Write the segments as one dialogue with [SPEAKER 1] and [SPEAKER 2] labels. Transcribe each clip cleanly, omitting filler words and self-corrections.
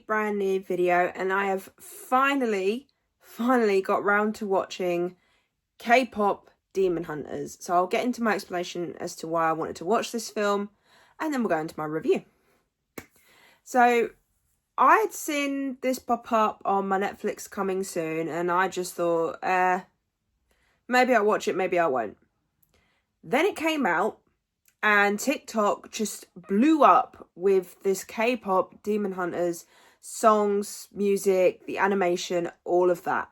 [SPEAKER 1] brand new video, and I have finally got round to watching K-pop Demon Hunters. So I'll get into my explanation as to why I wanted to watch this film, and then we'll go into my review. So I had seen this pop up on my Netflix coming soon, and I just thought, maybe I'll watch it, maybe I won't. Then it came out, and TikTok just blew up with this K-pop Demon Hunters songs, music, the animation, all of that.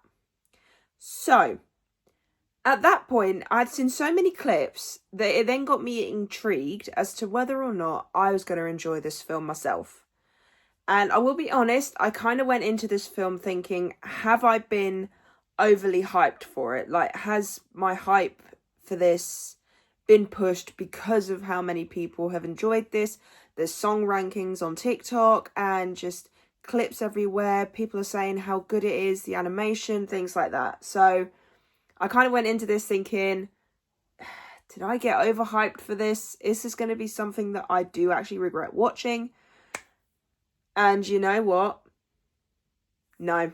[SPEAKER 1] So, at that point, I'd seen so many clips that it then got me intrigued as to whether or not I was going to enjoy this film myself. And I will be honest, I kind of went into this film thinking, have I been overly hyped for it? Like, has my hype for this been pushed because of how many people have enjoyed this? There's song rankings on TikTok and just clips everywhere. People are saying how good it is, the animation, things like that. So I kind of went into this thinking, did I get overhyped for this? Is this going to be something that I do actually regret watching? And you know what? No.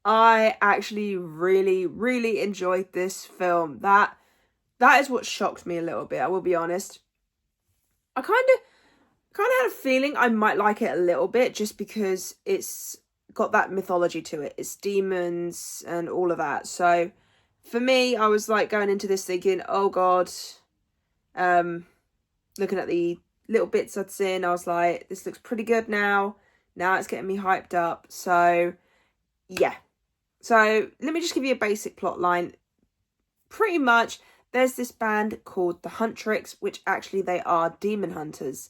[SPEAKER 1] I actually really enjoyed this film. That is what shocked me a little bit, I will be honest. I kind of had a feeling I might like it a little bit just because it's got that mythology to it. It's demons and all of that. So for me, I was like going into this thinking, oh God, looking at the little bits I'd seen, I was like, this looks pretty good now. Now it's getting me hyped up. So yeah. So let me just give you a basic plot line. Pretty much, there's this band called the Huntrix, which actually they are demon hunters.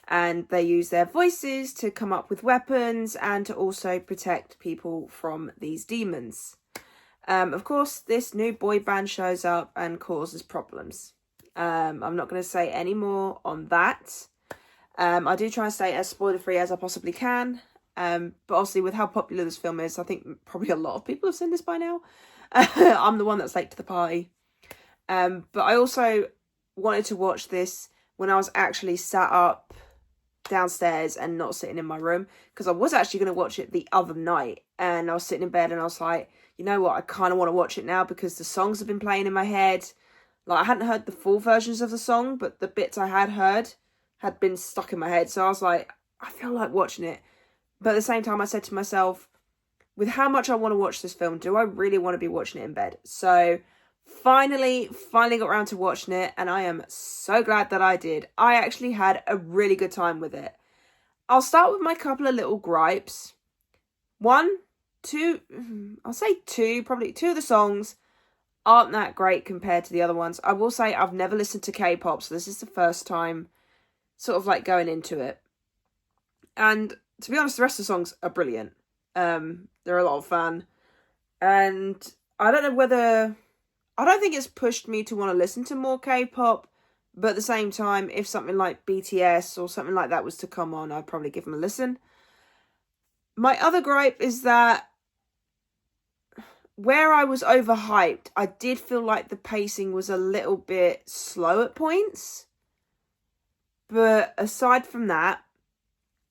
[SPEAKER 1] And they use their voices to come up with weapons and to also protect people from these demons. Of course, this new boy band shows up and causes problems. I'm not going to say any more on that. I do try and stay as spoiler-free as I possibly can. But obviously, with how popular this film is, I think probably a lot of people have seen this by now. I'm the one that's late to the party. But I also wanted to watch this when I was actually sat up downstairs and not sitting in my room, because I was actually going to watch it the other night, and I was sitting in bed and I was like, you know what, I kind of want to watch it now because the songs have been playing in my head. Like, I hadn't heard the full versions of the song, but the bits I had heard had been stuck in my head. So I was like, I feel like watching it. But at the same time, I said to myself, with how much I want to watch this film, do I really want to be watching it in bed? So finally got around to watching it, and I am so glad that I did. I actually had a really good time with it. I'll start with my couple of little gripes. I'll say two, probably two of the songs aren't that great compared to the other ones. I will say I've never listened to K-pop, so this is the first time sort of like going into it. And to be honest, the rest of the songs are brilliant. They're a lot of fun. And I don't think it's pushed me to want to listen to more K-pop, but at the same time, if something like BTS or something like that was to come on, I'd probably give them a listen. My other gripe is that where I was overhyped, I did feel like the pacing was a little bit slow at points. But aside from that,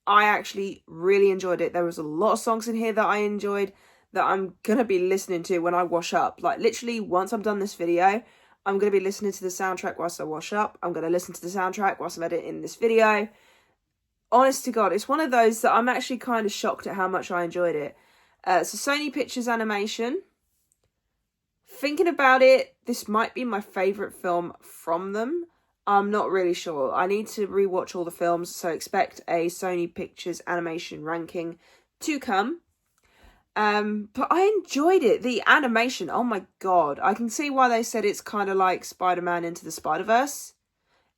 [SPEAKER 1] I actually really enjoyed it. There was a lot of songs in here that I enjoyed that I'm going to be listening to when I wash up. Like, literally, once I'm done this video, I'm going to be listening to the soundtrack whilst I wash up. I'm going to listen to the soundtrack whilst I'm editing this video. Honest to God, it's one of those that I'm actually kind of shocked at how much I enjoyed it. So Sony Pictures Animation. Thinking about it, this might be my favourite film from them. I'm not really sure. I need to rewatch all the films, so expect a Sony Pictures Animation ranking to come. But I enjoyed it. The animation, oh my God. I can see why they said it's kind of like Spider-Man Into the Spider-Verse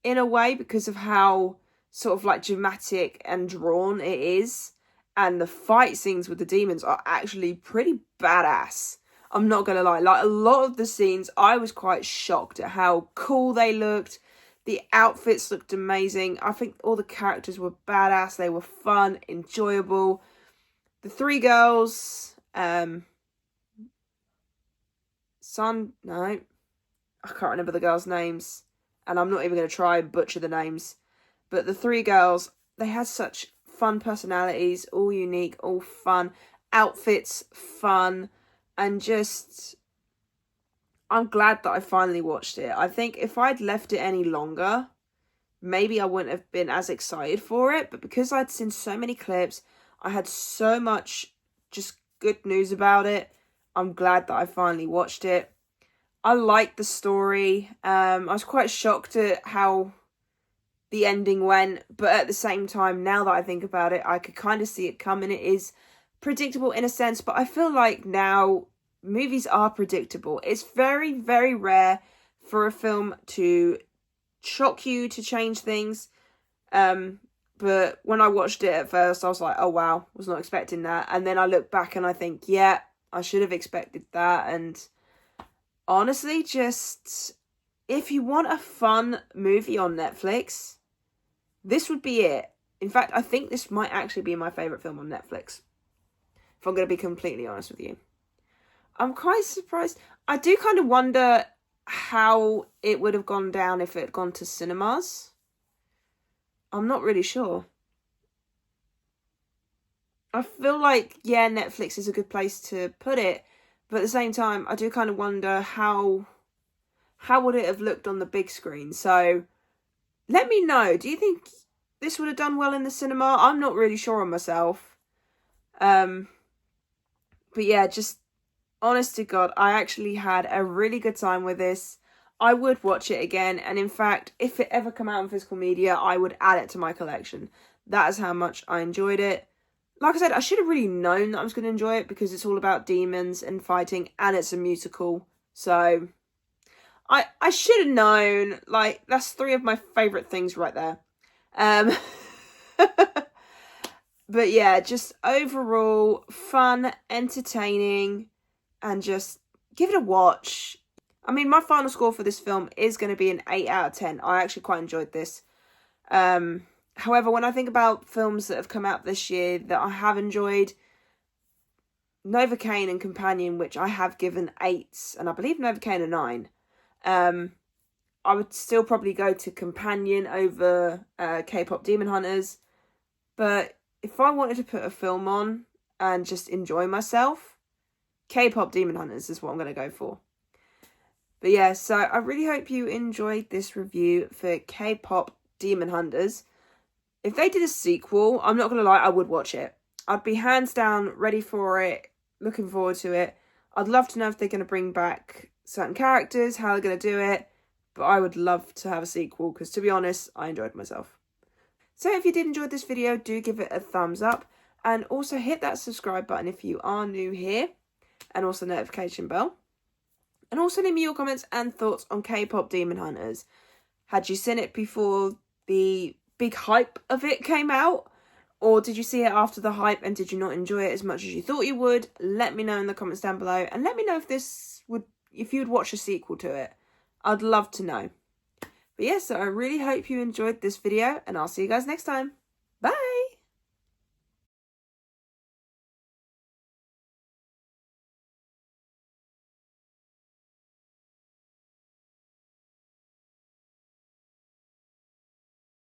[SPEAKER 1] in a way, because of how sort of like dramatic and drawn it is. And the fight scenes with the demons are actually pretty badass. I'm not going to lie. Like, a lot of the scenes, I was quite shocked at how cool they looked. The outfits looked amazing. I think all the characters were badass. They were fun, enjoyable. The three girls, I can't remember the girls' names. And I'm not even going to try and butcher the names. But the three girls, they had such fun personalities, all unique, all fun. Outfits, fun. And just... I'm glad that I finally watched it. I think if I'd left it any longer, maybe I wouldn't have been as excited for it. But because I'd seen so many clips, I had so much just good news about it, I'm glad that I finally watched it. I liked the story. I was quite shocked at how the ending went. But at the same time, now that I think about it, I could kind of see it coming. It is predictable in a sense. But I feel like now... movies are predictable. It's very, very rare for a film to shock you, to change things. But when I watched it at first, I was like, oh wow, was not expecting that. And then I look back and I think, yeah, I should have expected that. And honestly, just if you want a fun movie on Netflix, this would be it. In fact, I think this might actually be my favourite film on Netflix, if I'm going to be completely honest with you. I'm quite surprised. I do kind of wonder how it would have gone down if it had gone to cinemas. I'm not really sure. I feel like, yeah, Netflix is a good place to put it. But at the same time, I do kind of wonder how would it have looked on the big screen. So let me know. Do you think this would have done well in the cinema? I'm not really sure on myself. But yeah, just... honest to God, I actually had a really good time with this. I would watch it again. And in fact, if it ever come out in physical media, I would add it to my collection. That is how much I enjoyed it. Like I said, I should have really known that I was going to enjoy it because it's all about demons and fighting and it's a musical. So I should have known. Like, that's 3 of my favourite things right there. But yeah, just overall fun, entertaining, and just give it a watch. I mean, my final score for this film is going to be an 8 out of 10. I actually quite enjoyed this. However, when I think about films that have come out this year that I have enjoyed, Novocaine and Companion, which I have given 8s, and I believe Novocaine a 9. I would still probably go to Companion over K-Pop Demon Hunters. But if I wanted to put a film on and just enjoy myself, K-Pop Demon Hunters is what I'm going to go for. But yeah, so I really hope you enjoyed this review for K-Pop Demon Hunters. If they did a sequel, I'm not going to lie, I would watch it. I'd be hands down ready for it, looking forward to it. I'd love to know if they're going to bring back certain characters, how they're going to do it. But I would love to have a sequel because, to be honest, I enjoyed myself. So if you did enjoy this video, do give it a thumbs up. And also hit that subscribe button if you are new here. And also notification bell. And also leave me your comments and thoughts on K-Pop Demon Hunters. Had you seen it before the big hype of it came out? Or did you see it after the hype and did you not enjoy it as much as you thought you would? Let me know in the comments down below. And let me know if you would watch a sequel to it. I'd love to know. But yeah, so I really hope you enjoyed this video and I'll see you guys next time. Bye!